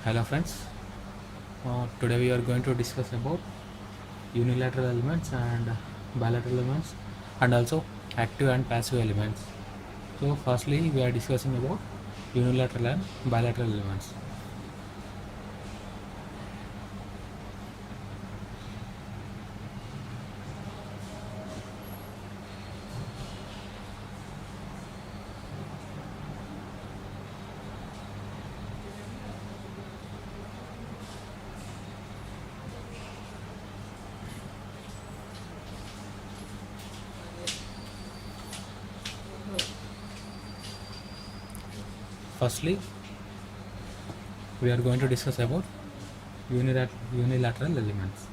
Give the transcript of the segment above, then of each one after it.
Hello friends, today we are going to discuss about unilateral elements and bilateral elements and also active and passive elements. So firstly we are discussing about unilateral and bilateral elements. Firstly we are going to discuss about unilateral elements.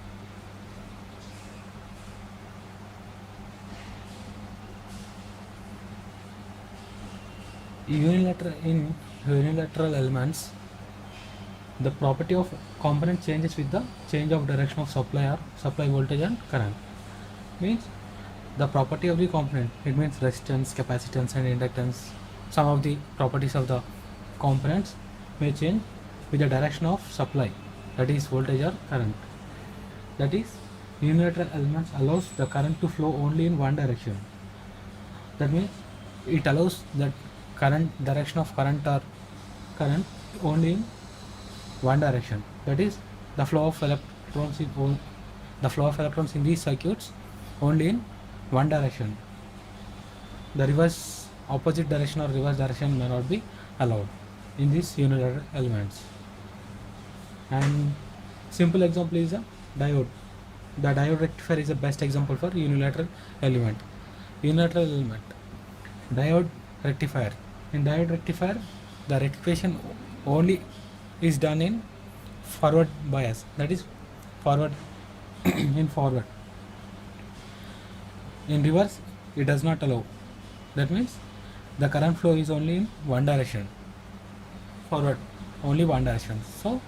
In unilateral elements, the property of component changes with the change of direction of supply or supply voltage and current. Means the property of the component, it means resistance, capacitance and inductance. Some of the properties of the components may change with the direction of supply, that is voltage or current. That is, unilateral elements allows the current to flow only in one direction. That means it allows the current direction of current or current only in one direction. That is, the flow of electrons in these circuits only in one direction. The reverse, opposite direction or reverse direction may not be allowed in these unilateral elements. And simple example is a diode. The diode rectifier is the best example for unilateral element. Unilateral element, diode rectifier. In diode rectifier, the rectification only is done in forward bias, that is forward in forward. In reverse, it does not allow. That means the current flow is only in one direction, forward, only one direction. So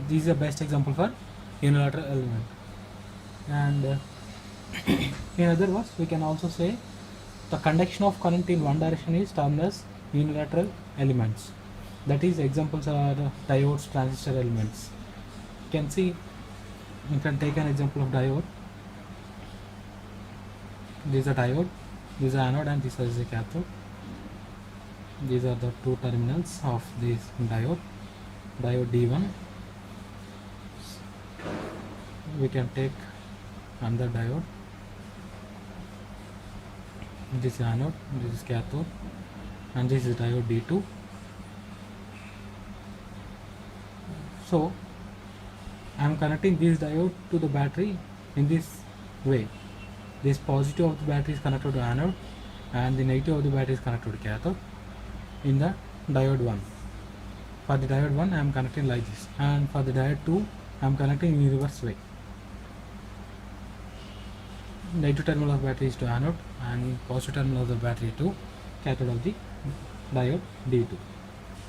this is the best example for unilateral element. And in other words, we can also say the conduction of current in one direction is termed as unilateral elements. That is, examples are diodes, transistor elements. You can see, you can take an example of diode. This is a diode, this is anode and this is a cathode. These are the two terminals of this diode, diode D1. We can take another diode. This is anode, this is cathode, and this is diode D2. So I am connecting this diode to the battery in this way. This positive of the battery is connected to anode and the negative of the battery is connected to cathode in the diode 1. For the diode 1 I am connecting like this, and for the diode 2 I am connecting in reverse way. Negative terminal of battery is to anode and positive terminal of the battery to cathode of the diode D2.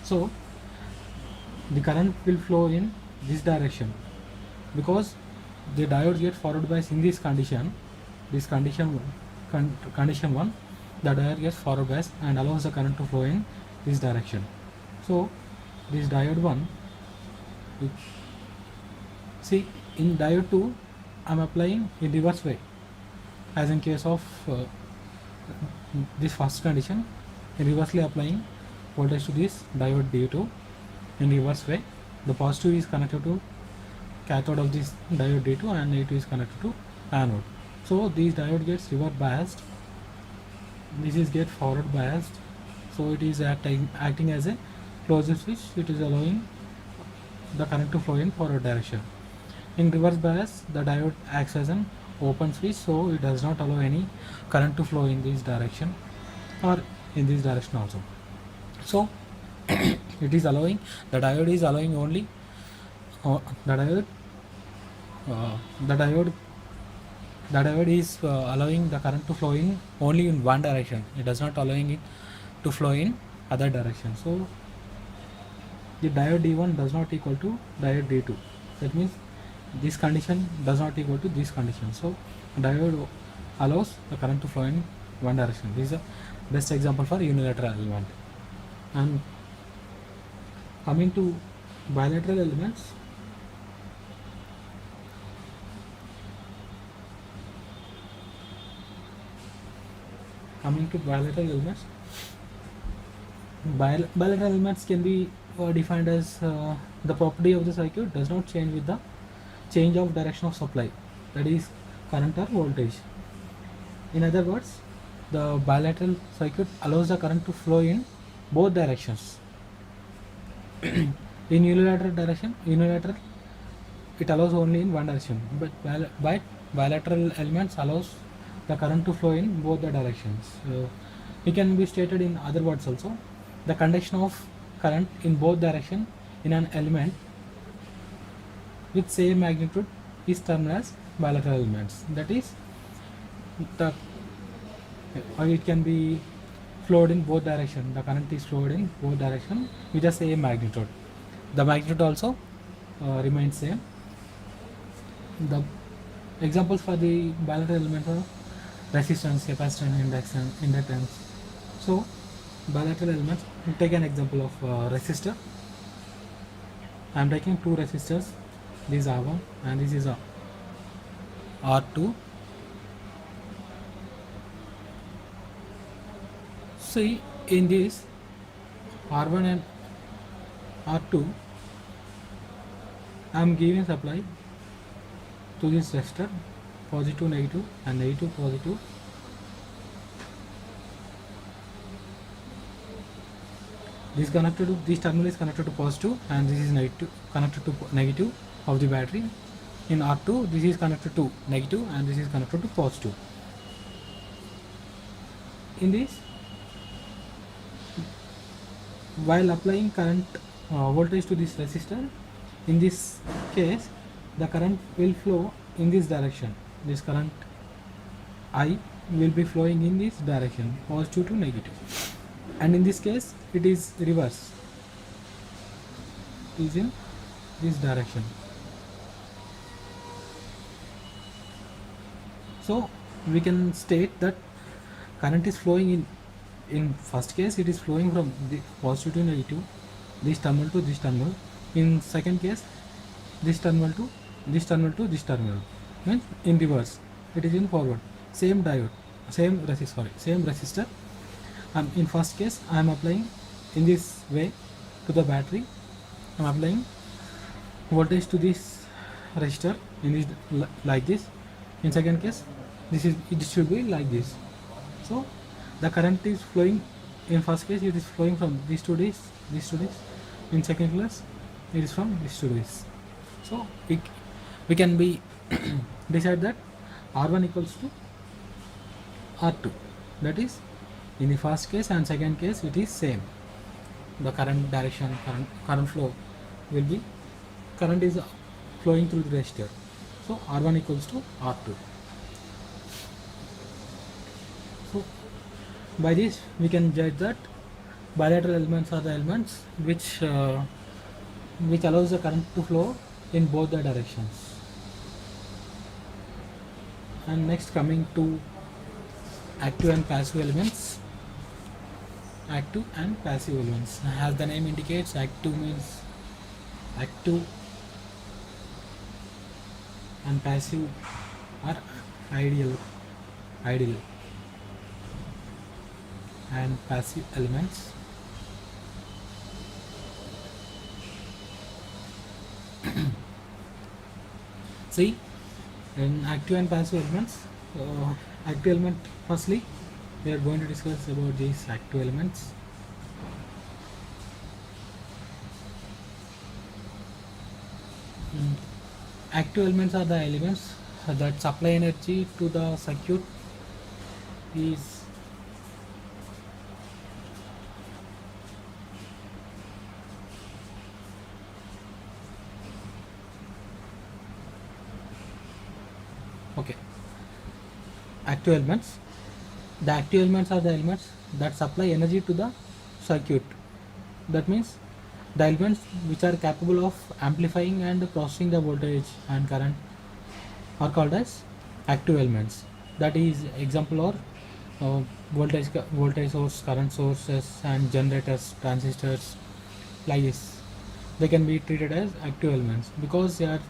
So the current will flow in this direction because the diode gets forward bias in this condition. This condition 1, the diode gets forward bias and allows the current to flow in this direction. So this diode 1, see, in diode 2 I am applying in reverse way, as in case of this first condition, reversely applying voltage to this diode D2 in reverse way. The positive is connected to cathode of this diode D2 and negative is connected to anode. So these diode gets reverse biased, this is get forward biased, so it is acting as a closed switch. It is allowing the current to flow in forward direction. In reverse bias, the diode acts as an open switch, so it does not allow any current to flow in this direction or in this direction also. So it is allowing, the diode is allowing only the diode is allowing the current to flow in only in one direction. It does not allowing it to flow in other direction. So the diode D1 does not equal to diode D2. That means this condition does not equal to this condition. So diode allows the current to flow in one direction. This is the best example for unilateral element. And coming to bilateral elements. Coming to bilateral elements, bilateral elements can be defined as the property of the circuit does not change with the change of direction of supply, that is current or voltage. In other words, the bilateral circuit allows the current to flow in both directions. In unilateral it allows only in one direction, but bilateral elements allows the current to flow in both the directions. It can be stated in other words also. The conduction of current in both direction in an element with same magnitude is termed as bilateral elements. That is, the it can be flowed in both direction. The current is flowed in both direction with the same magnitude. The magnitude also remains same. The examples for the bilateral elements are resistance, capacitance, inductance. So bilateral elements, we'll take an example of resistor. I am taking two resistors. This is R1 and this is R2. See, in this R1 and R2, I am giving supply to this resistor, positive, negative, and negative, positive. This terminal is connected to positive, and this is negative, connected to negative of the battery. In R2, this is connected to negative, and this is connected to positive. In this, while applying current voltage to this resistor, in this case the current will flow in this direction. This current I will be flowing in this direction, positive to negative, and in this case it is reverse, it is in this direction. So we can state that current is flowing in first case it is flowing from the positive to negative, this terminal to this terminal. In second case, this terminal to this terminal to this terminal, means in reverse, it is in forward. Same diode, same resistor. In first case I am applying in this way to the battery. I am applying voltage to this resistor in this, like this. In second case, it should be like this. So the current is flowing, in first case it is flowing from this to this, this to this. In second case it is from this to this. So we can be decide that R1 equals to R2. That is, in the first case and second case it is same. The current direction, current flow will be, current is flowing through the resistor. So R1 equals to R2. So by this we can judge that bilateral elements are the elements which allows the current to flow in both the directions. And next, coming to active and passive elements. Active and passive elements, as the name indicates, active means active and passive are ideal and passive elements. See, in active and passive elements, active element, firstly we are going to discuss about these active elements. Active elements are the elements that supply energy to the circuit. Is okay. Active elements. The active elements are the elements that supply energy to the circuit. That means the elements which are capable of amplifying and processing the voltage and current are called as active elements. That is, example are voltage source, current sources, and generators, transistors, like this. they can be treated as active elements because they are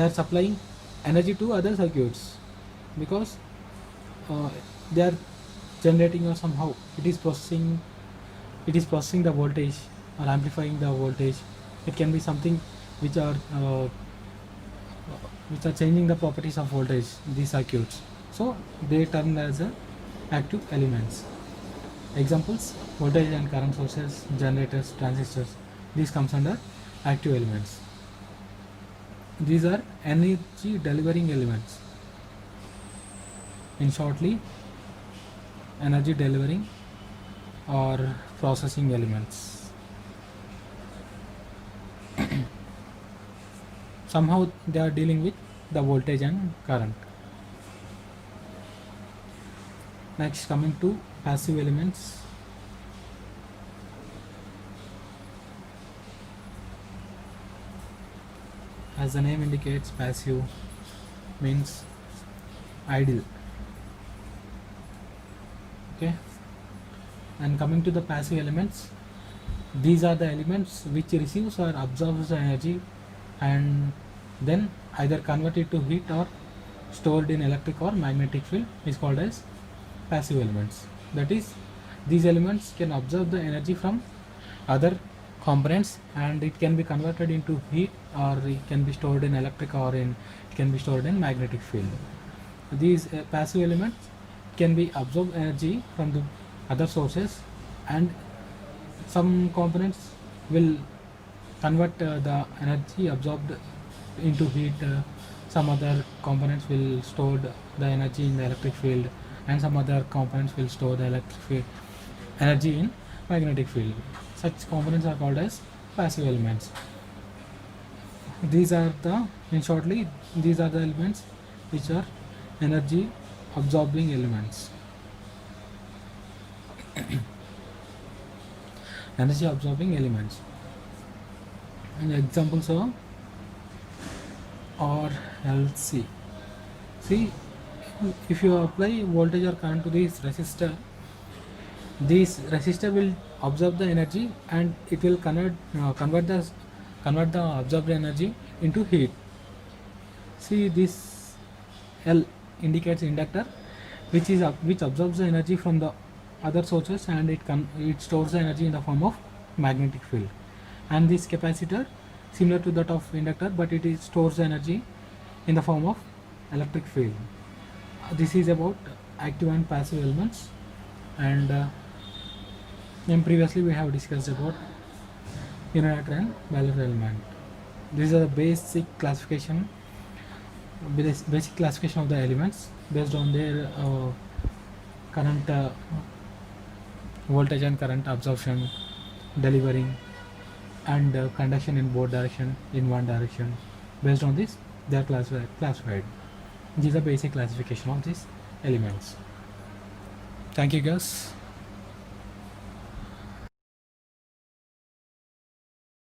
supplying energy to other circuits, because uh, they are generating, or somehow it is processing the voltage or amplifying the voltage. It can be something which are changing the properties of voltage, these circuits, so they turn as active elements. Examples: voltage and current sources, generators, transistors. These comes under active elements. These are energy delivering elements. In shortly, energy delivering or processing elements. Somehow they are dealing with the voltage and current. Next, coming to passive elements. As the name indicates, passive means idle. Okay. And coming to the passive elements, these are the elements which receives or absorbs the energy and then either convert it to heat or stored in electric or magnetic field is called as passive elements. That is, these elements can absorb the energy from other components and it can be converted into heat, or it can be stored in electric, or it can be stored in magnetic field. These passive elements can be absorb energy from the other sources, and some components will convert the energy absorbed into heat. Some other components will store the energy in the electric field, and some other components will store the electric energy in magnetic field. Such components are called as passive elements. These are the, in shortly, these are the elements which are energy absorbing elements. Energy absorbing elements. And examples are RLC. See, if you apply voltage or current to this resistor will absorb the energy and it will convert the absorbed energy into heat. See, this L indicates inductor, which absorbs the energy from the other sources, and it stores the energy in the form of magnetic field. And this capacitor, similar to that of inductor, but it stores the energy in the form of electric field. This is about active and passive elements, and previously we have discussed about unitary and bilateral element. This is a basic classification of the elements based on their current voltage and current absorption, delivering, and conduction in both direction, in one direction. Based on this, they are classified. This is a basic classification of these elements. Thank you, guys.